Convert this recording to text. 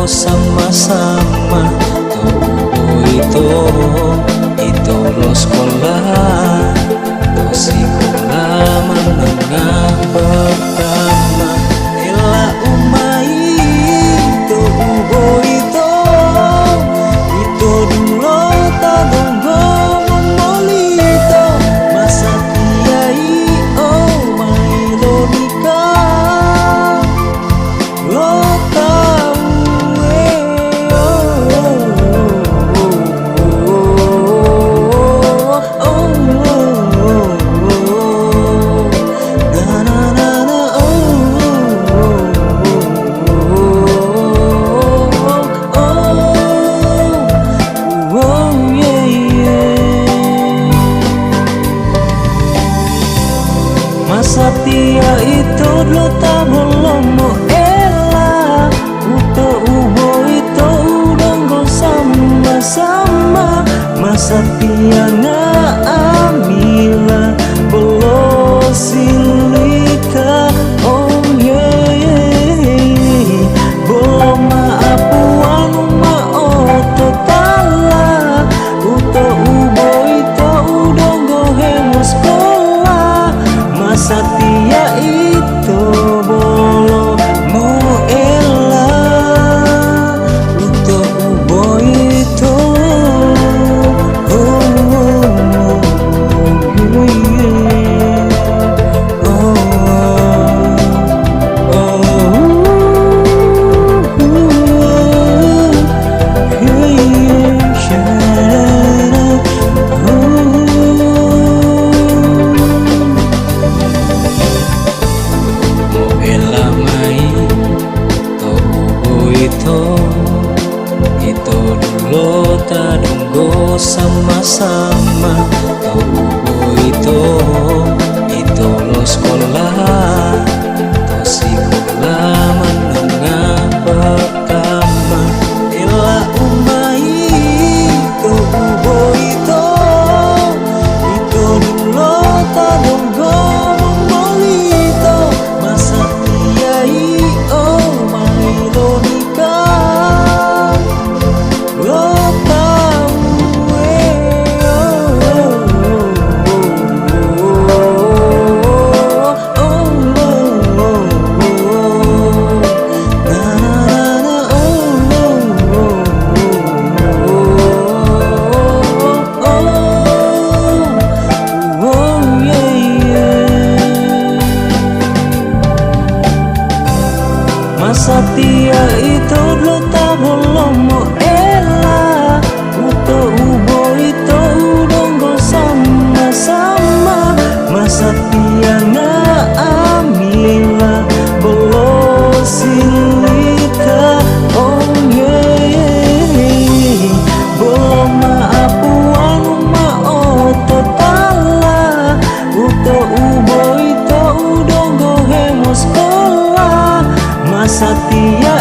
sama-sama itu lo sekolah lo sekolah menengah pertama ela umai itu ubo itu dulu tadonggo memolito masa kiai oh mai lo nikah lo tahu Satya itu lo tak belum mau ela uto ubo itu udanggo sama-sama masa tiana amila belo silika oh yeah belo maapuan ma oto tala uto ubo itu udanggo hemos Satya itu bolo mo ela untuk ubo itu itu dulu tadonggo sama-sama itu lo sekolah to sekolah menengah pertama ela umai itu ubo itu dulu tadonggo memolito masa kiai oh mai lo nikah lo tahu Satya itu lo tak belum mau ela uto ubo itu udanggo sama-sama masa tiana amila belo silika oh yeah belo maapuan ma oto tala uto ubo itu udanggo hemos Satya